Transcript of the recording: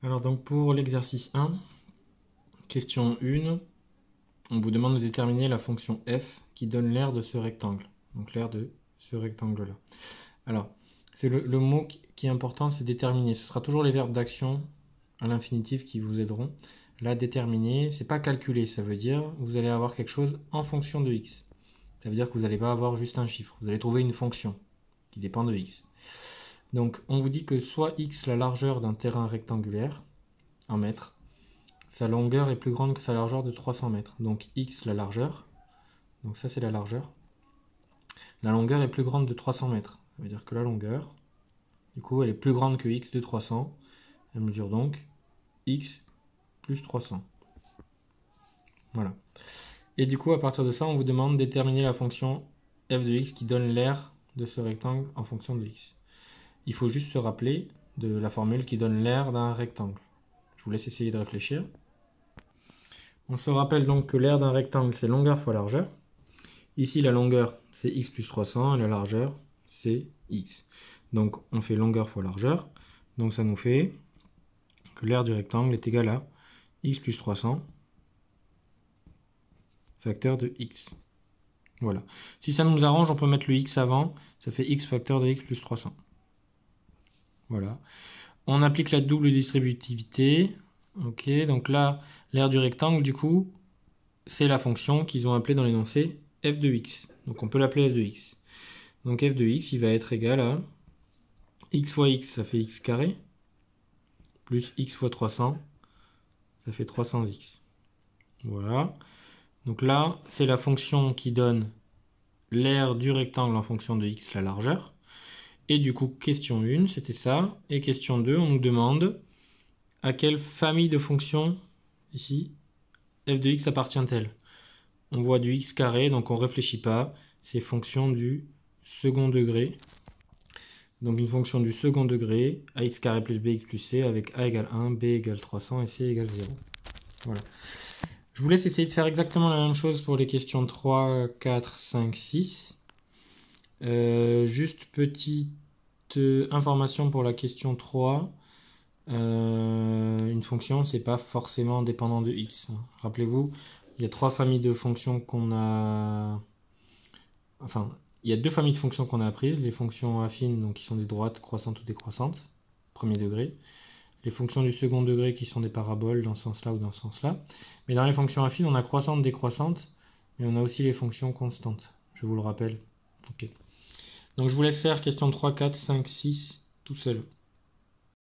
Alors donc pour l'exercice 1, question 1, on vous demande de déterminer la fonction f qui donne l'aire de ce rectangle. Donc l'aire de ce rectangle-là. Alors, c'est le mot qui est important, c'est déterminer. Ce sera toujours les verbes d'action à l'infinitif qui vous aideront. Là, déterminer, c'est pas calculer, ça veut dire vous allez avoir quelque chose en fonction de x. Ça veut dire que vous n'allez pas avoir juste un chiffre, vous allez trouver une fonction qui dépend de x. Donc, on vous dit que soit x la largeur d'un terrain rectangulaire, en mètres, sa longueur est plus grande que sa largeur de 300 mètres. Donc x la largeur, donc ça c'est la largeur. La longueur est plus grande de 300 mètres. Ça veut dire que la longueur, du coup, elle est plus grande que x de 300. Elle mesure donc x plus 300. Voilà. Et du coup, à partir de ça, on vous demande de déterminer la fonction f de x qui donne l'aire de ce rectangle en fonction de x. Il faut juste se rappeler de la formule qui donne l'aire d'un rectangle. Je vous laisse essayer de réfléchir. On se rappelle donc que l'aire d'un rectangle, c'est longueur fois largeur. Ici, la longueur, c'est x plus 300 et la largeur, c'est x. Donc, on fait longueur fois largeur. Donc, ça nous fait que l'aire du rectangle est égale à x plus 300 facteur de x. Voilà. Si ça nous arrange, on peut mettre le x avant. Ça fait x facteur de x plus 300. Voilà. On applique la double distributivité. Ok, donc là, l'aire du rectangle, du coup, c'est la fonction qu'ils ont appelée dans l'énoncé f de x. Donc on peut l'appeler f de x. Donc f de x, il va être égal à x fois x, ça fait x carré, plus x fois 300, ça fait 300x. Voilà. Donc là, c'est la fonction qui donne l'aire du rectangle en fonction de x, la largeur. Et du coup, question 1, c'était ça. Et question 2, on nous demande à quelle famille de fonctions, ici, f de x appartient-elle. On voit du x carré, donc on ne réfléchit pas. C'est fonction du second degré. Donc une fonction du second degré, ax carré plus bx plus c, avec a égale 1, b égale 300 et c égale 0. Voilà. Je vous laisse essayer de faire exactement la même chose pour les questions 3, 4, 5, 6. Juste petite information pour la question 3. Une fonction, c'est pas forcément dépendant de x. Rappelez-vous, il y a trois familles de fonctions qu'on a... Enfin, il y a deux familles de fonctions qu'on a apprises. Les fonctions affines, donc qui sont des droites croissantes ou décroissantes, premier degré. Les fonctions du second degré qui sont des paraboles dans ce sens-là ou dans ce sens-là. Mais dans les fonctions affines, on a croissante, décroissante, mais on a aussi les fonctions constantes. Je vous le rappelle. Ok. Donc je vous laisse faire question 3, 4, 5, 6 tout seul.